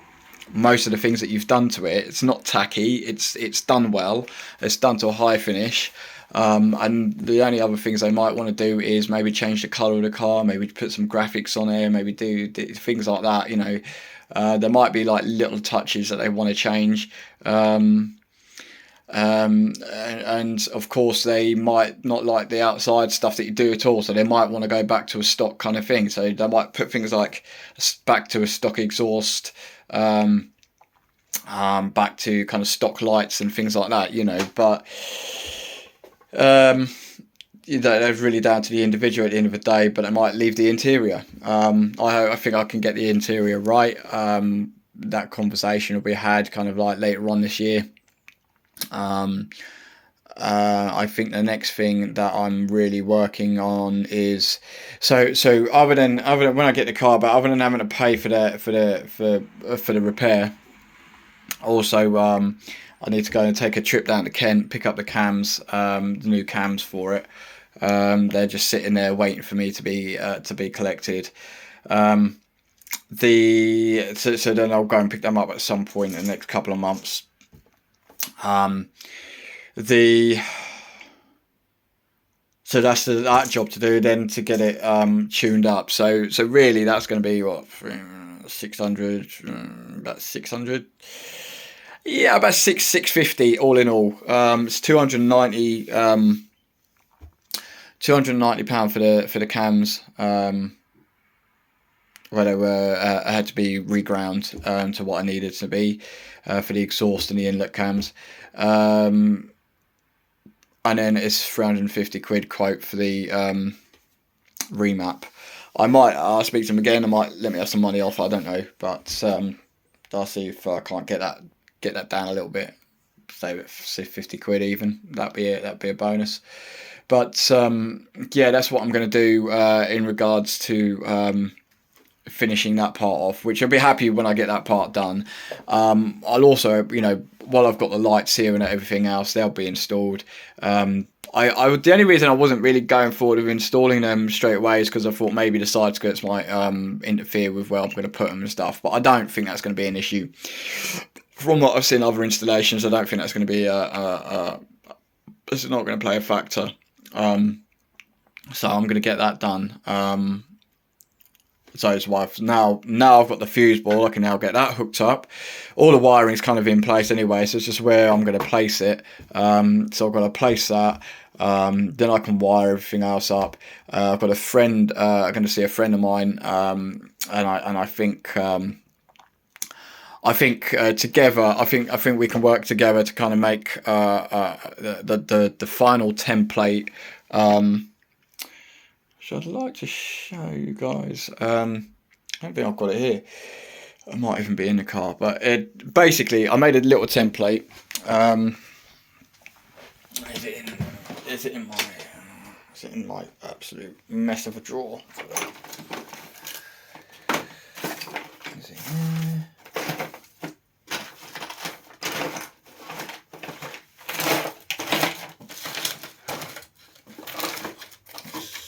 most of the things that you've done to it. It's not tacky, it's done well, it's done to a high finish. And the only other things they might want to do is maybe change the colour of the car, maybe put some graphics on there, maybe do things like that. There might be like little touches that they want to change. And of course they might not like the outside stuff that you do at all, so they might want to go back to a stock kind of thing, so they might put things like back to a stock exhaust, back to kind of stock lights and things like that, but that's really down to the individual at the end of the day. But I might leave the interior. I think I can get the interior right. That conversation will be had kind of like later on this year. I think the next thing that I'm really working on is so other than when I get the car, but other than having to pay for the repair, also I need to go and take a trip down to Kent, pick up the cams, the new cams for it. They're just sitting there waiting for me to be collected. So then I'll go and pick them up at some point in the next couple of months. So that's that job to do, then to get it tuned up. So really that's going to be what, 600, about 600. Yeah, about 650 all in all. It's 290 £290 for the cams. Where they were had to be reground to what I needed to be for the exhaust and the inlet cams. And then it's 350 quid quote for the remap. I'll speak to them again. I might let me have some money off. I don't know, but I'll see if I can't get that down a little bit. Say 50 quid even. That'd be a bonus. But yeah, that's what I'm going to do in regards to finishing that part off, which I'll be happy when I get that part done. I'll also, while I've got the lights here and everything else, they'll be installed. The only reason I wasn't really going forward with installing them straight away is because I thought maybe the side skirts might interfere with where I'm going to put them and stuff, but I don't think that's going to be an issue. From what I've seen other installations, I don't think that's going to be it's not going to play a factor. So I'm going to get that done. So it's why now I've got the fuse board, I can now get that hooked up. All the wiring's kind of in place anyway, so it's just where I'm going to place it. So I've got to place that. Then I can wire everything else up. I've got a friend. I'm going to see a friend of mine, and I think together, I think we can work together to kind of make the final template. I'd like to show you guys. I don't think I've got it here. It might even be in the car, but basically I made a little template. Is it in my absolute mess of a drawer? Is it here?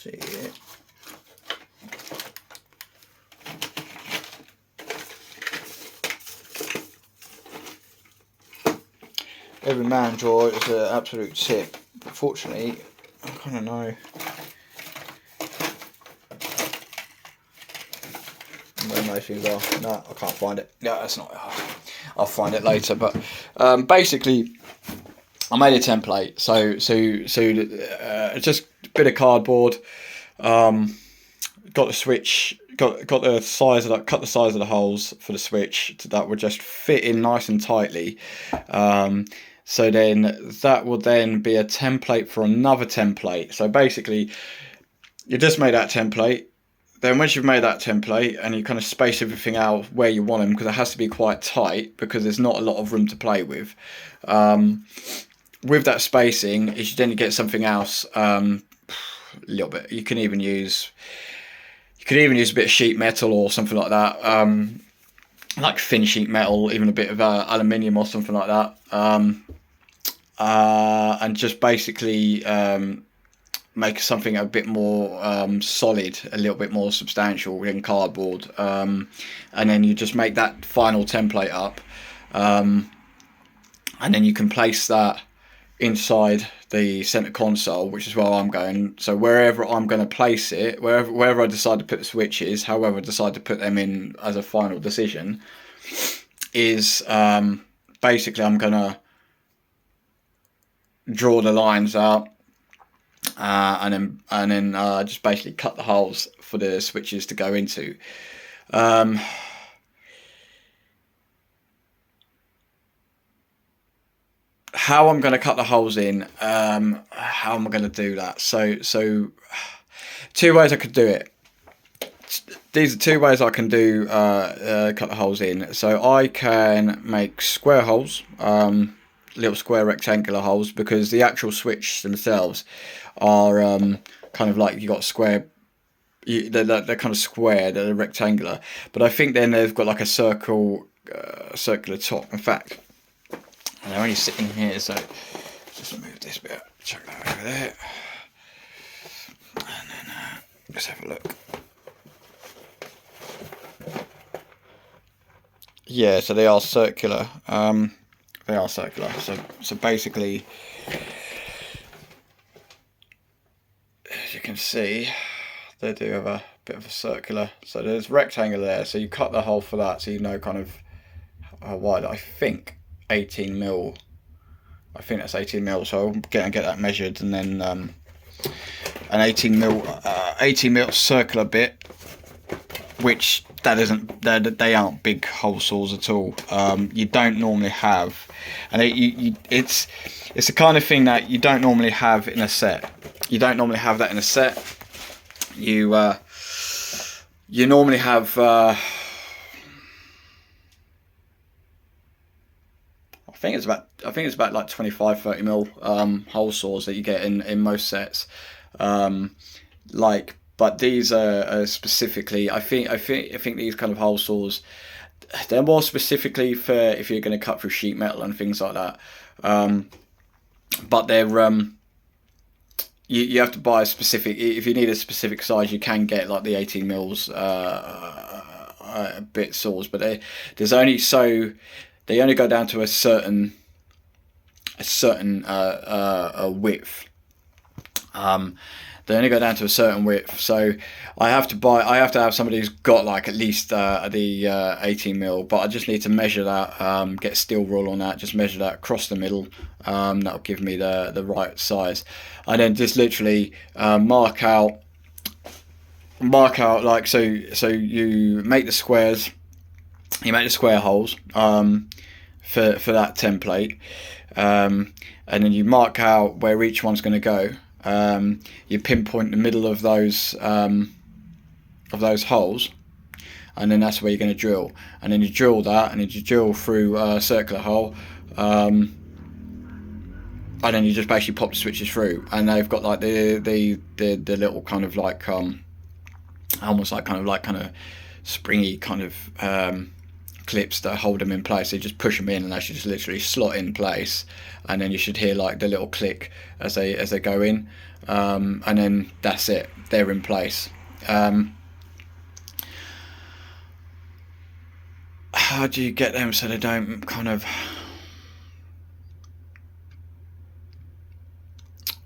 See it. Every man drawer is an absolute tip. But fortunately, I kind of know where most things are. No, I can't find it. No, that's not. I'll find it later. But basically, I made a template. So just a bit of cardboard. Got the switch. Got the size of cut the size of the holes for the switch that would just fit in nice and tightly. So then that will then be a template for another template. So basically, you just made that template. then once you've made that template and you kind of space everything out where you want them, because it has to be quite tight because there's not a lot of room to play with that spacing, is you then get something else a little bit. You can even use a bit of sheet metal or something like that, like thin sheet metal, even a bit of aluminium or something like that, and just basically make something a bit more solid, a little bit more substantial than cardboard, and then you just make that final template up, and then you can place that inside the center console, which is where I'm going. So wherever I'm going to place it, wherever I decide to put the switches, however I decide to put them in as a final decision, is basically I'm going to draw the lines out, and then just basically cut the holes for the switches to go into. How I'm going to cut the holes in, how am I going to do that? So two ways I could do it. These are two ways I can do cut the holes in. So I can make square holes, little square rectangular holes, because the actual switch themselves are kind of like, you got square, they're kind of square, they're rectangular, but I think then they've got like a circular top. In fact, they're only sitting here, so just move this bit, chuck that over there, and then let's have a look. Yeah, so they are circular. They are circular. So basically, as you can see, they do have a bit of a circular. So there's rectangular there. So you cut the hole for that, so you know kind of how wide. I think 18 mil. I think that's 18 mil. So I'll get that measured, and then an 18 mil circular bit, which that isn't, they aren't big hole saws at all. You don't normally have, and it's the kind of thing that you don't normally have in a set. You don't normally have that in a set. You normally have I think it's about like 25-30 mil hole saws that you get in most sets. But these are specifically, I think these kind of hole saws, they're more specifically for if you're going to cut through sheet metal and things like that. But they're you have to buy a specific, if you need a specific size, you can get like the 18 mils bit saws, but there's only they only go down to a certain width. They only go down to a certain width, so I have to have somebody who's got like at least the 18 mil, but I just need to measure that, get a steel rule on that, just measure that across the middle. That'll give me the right size. I then just literally mark out like so you make the squares, you make the square holes for that template, and then you mark out where each one's going to go. You pinpoint the middle of those holes, and then that's where you're going to drill, and then you drill that, and then you drill through a circular hole, and then you just basically pop the switches through, and they've got like the little kind of like almost like kind of springy kind of clips that hold them in place. So you just push them in, and they should just literally slot in place, and then you should hear like the little click as they go in, and then that's it, they're in place. How do you get them so they don't kind of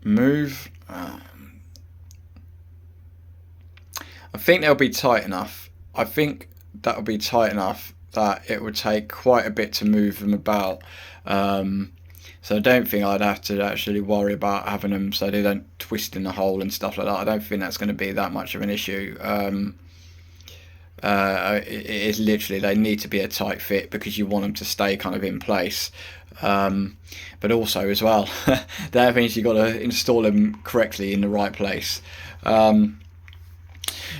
move? I think they'll be tight enough. I think that'll be tight enough that it would take quite a bit to move them about. So I don't think I'd have to actually worry about having them so they don't twist in the hole and stuff like that. I don't think that's going to be that much of an issue. It is literally, they need to be a tight fit because you want them to stay kind of in place. But also as well, that means you've got to install them correctly in the right place.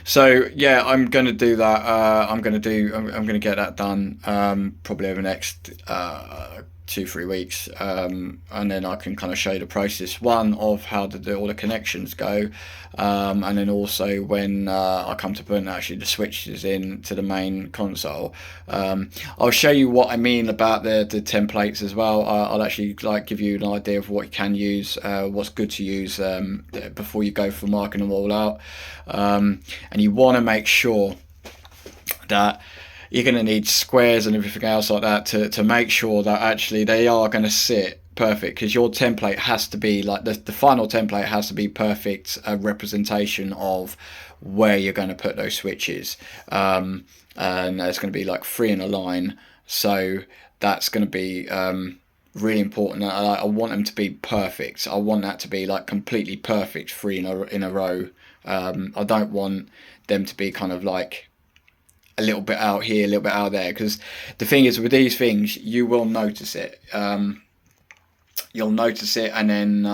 So yeah, I'm going to do that. I'm going to get that done probably over the next 2-3 weeks, and then I can kind of show you the process, one of how to do all the connections go, and then also when I come to putting actually the switches in to the main console. I'll show you what I mean about the templates as well. I'll actually like give you an idea of what you can use, what's good to use before you go for marking them all out. And you want to make sure that you're going to need squares and everything else like that to make sure that actually they are going to sit perfect, because your template has to be like the final template has to be perfect representation of where you're going to put those switches, and there's going to be like 3 in a line, so that's going to be really important. I want them to be perfect. I want that to be like completely perfect 3 in a row. I don't want them to be kind of like a little bit out here, a little bit out there, because the thing is with these things, you will notice it. You'll notice it, and then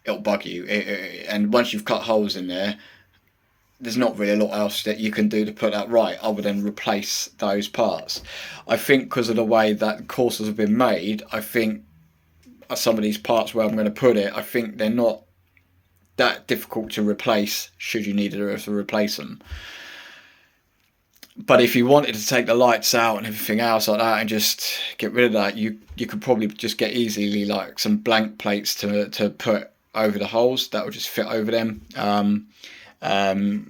it'll bug you. And once you've cut holes in there, there's not really a lot else that you can do to put that right other than replace those parts. I think because of the way that Corsas have been made, I think some of these parts where I'm going to put it, I think they're not that difficult to replace should you need to replace them. But if you wanted to take the lights out and everything else like that and just get rid of that, you could probably just get easily like some blank plates to put over the holes that would just fit over them.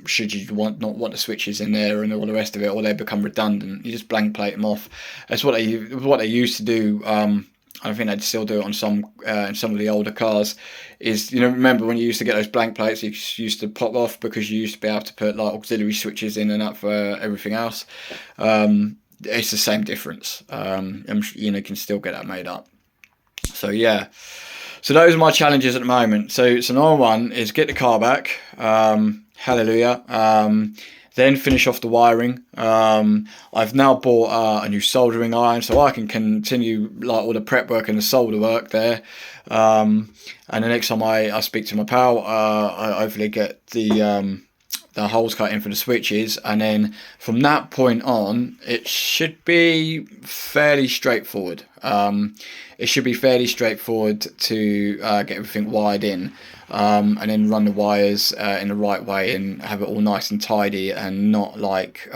Should you not want the switches in there and all the rest of it, or they become redundant, you just blank plate them off. That's what they used to do. I think they'd still do it on some in some of the older cars. Is, remember when you used to get those blank plates, you used to pop off because you used to be able to put like auxiliary switches in and that for everything else. It's the same difference. You can still get that made up. So yeah. So those are my challenges at the moment. So number one is get the car back. Hallelujah. Then finish off the wiring. I've now bought a new soldering iron, so I can continue like all the prep work and the solder work there. And the next time I speak to my pal, I hopefully get the holes cut in for the switches, and then from that point on it should be fairly straightforward. It should be fairly straightforward to get everything wired in, and then run the wires in the right way and have it all nice and tidy and not like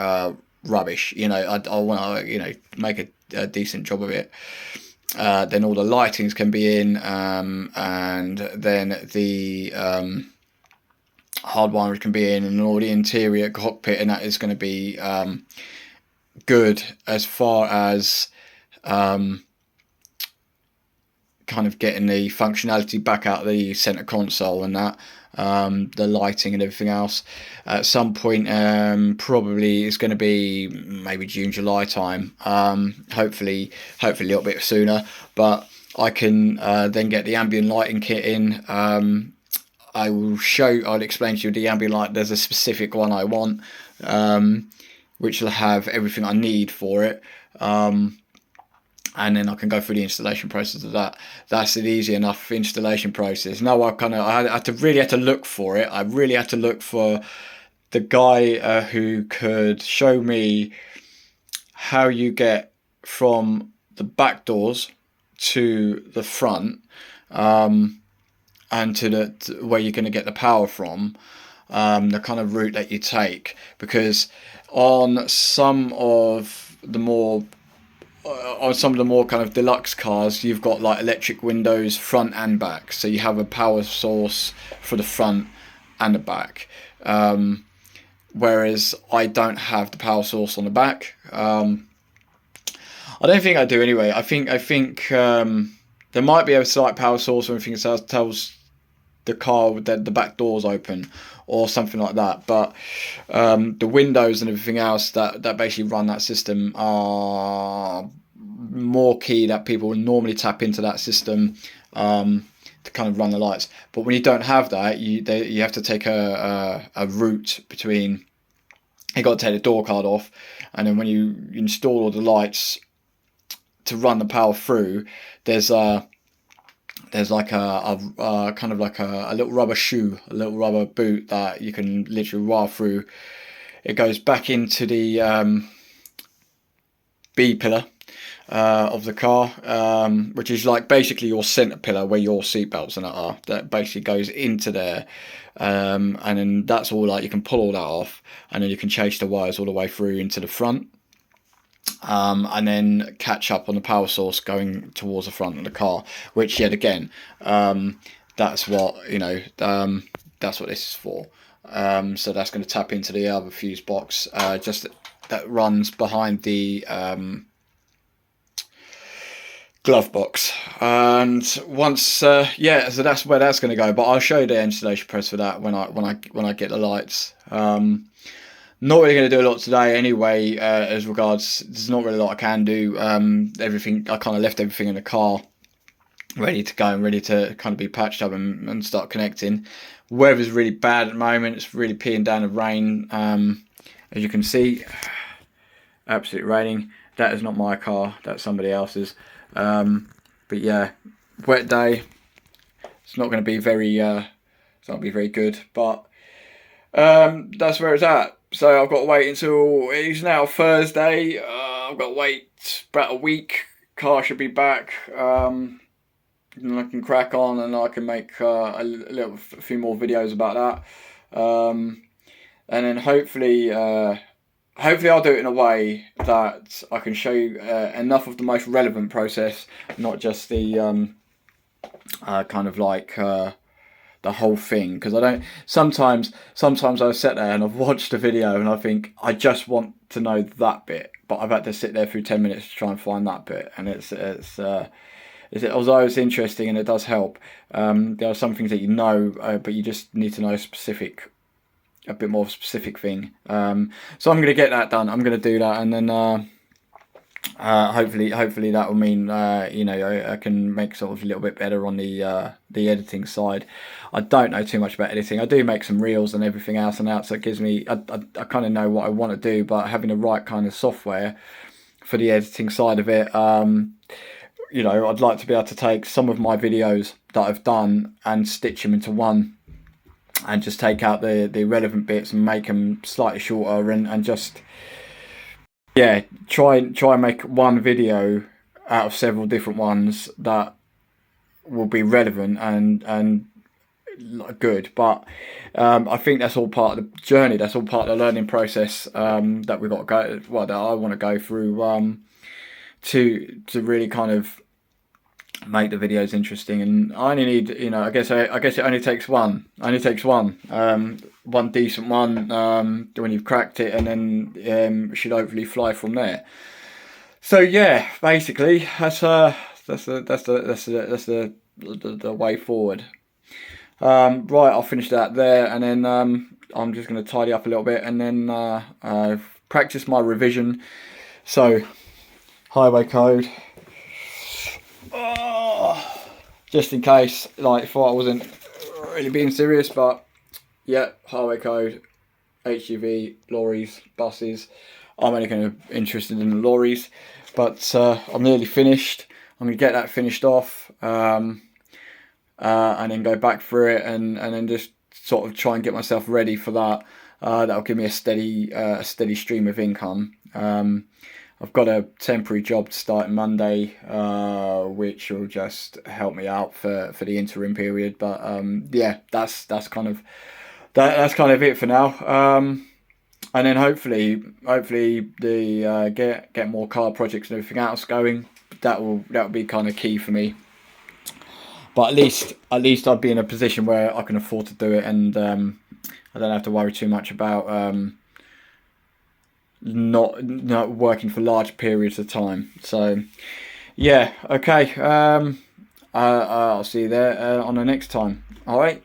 rubbish. I want to make a decent job of it. Then all the lightings can be in, and then the hard wiring can be in, and all the interior cockpit and that is going to be good as far as kind of getting the functionality back out of the center console and that, the lighting and everything else. At some point, probably it's going to be maybe June, July time. Hopefully a little bit sooner, but I can then get the ambient lighting kit in. I'll explain to you the ambient light. There's a specific one I want, which will have everything I need for it. And then I can go through the installation process of that. That's an easy enough installation process. Now I had to look for it. I really had to look for the guy who could show me how you get from the back doors to the front, and to where you're going to get the power from, the kind of route that you take, because on some of the more kind of deluxe cars, you've got like electric windows front and back, so you have a power source for the front and the back, whereas I don't have the power source on the back. I don't think I do anyway. I think there might be a slight power source or anything that tells the car that the back door's open or something like that, but the windows and everything else that basically run that system are more key that people would normally tap into that system to kind of run the lights. But when you don't have that, you have to take a route between. You got to take the door card off, and then when you install all the lights to run the power through, there's there's like a kind of like a little rubber shoe, a little rubber boot that you can literally wire through. It goes back into the B pillar of the car, which is like basically your center pillar where your seat belts and that are. That basically goes into there, and then that's all, like, you can pull all that off, and then you can chase the wires all the way through into the front, and then catch up on the power source going towards the front of the car. Which, yet again, that's what that's what this is for. So that's going to tap into the other fuse box, just that runs behind the glove box. And once yeah, so that's where that's going to go, but I'll show you the installation press for that when I get the lights. Not really going to do a lot today anyway, as regards, there's not really a lot I can do. Everything, I kind of left everything in the car ready to go and ready to kind of be patched up and start connecting. Weather's really bad at the moment. It's really peeing down the rain, as you can see. Absolutely raining. That is not my car, that's somebody else's. But yeah, wet day. It's not going to be very it's not going to be very good, but that's where it's at. So I've got to wait until, it's now Thursday. I've got to wait about a week. Car should be back. And I can crack on, and I can make a few more videos about that. And then hopefully I'll do it in a way that I can show you enough of the most relevant process, not just the kind of like the whole thing, because I don't. Sometimes I've sat there and I've watched a video and I think I just want to know that bit, but I've had to sit there through 10 minutes to try and find that bit, and although it's interesting and it does help, there are some things that you know, but you just need to know a bit more of a specific thing. So I'm going to get that done. I'm going to do that, and then hopefully that will mean I can make sort of a little bit better on the editing side. I don't know too much about editing. I do make some reels and everything else and that, so it gives me, I kind of know what I want to do, but having the right kind of software for the editing side of it, I'd like to be able to take some of my videos that I've done and stitch them into one, and just take out the relevant bits and make them slightly shorter, and just, yeah, try and make one video out of several different ones that will be relevant and good. But I think that's all part of the journey. That's all part of the learning process that we've got to go. Well, that I want to go through to really kind of make the videos interesting. And I only need, I guess it only takes one. One decent one when you've cracked it, and then should hopefully fly from there. So yeah, basically that's the way forward. Right, I'll finish that there, and then I'm just going to tidy up a little bit, and then practice my revision. So highway code. Just in case, like, thought I wasn't really being serious, but yeah, highway code, HGV, lorries, buses. I'm only kind of interested in the lorries, but I'm nearly finished. I'm going to get that finished off, and then go back through it, and then just sort of try and get myself ready for that. That'll give me a steady stream of income. I've got a temporary job to start on Monday, which will just help me out for the interim period. But yeah, that's kind of it for now. And then hopefully the get more car projects and everything else going. That will be kind of key for me. But at least I'd be in a position where I can afford to do it, and I don't have to worry too much about not working for large periods of time. So yeah, okay, I'll see you there on the next time. All right.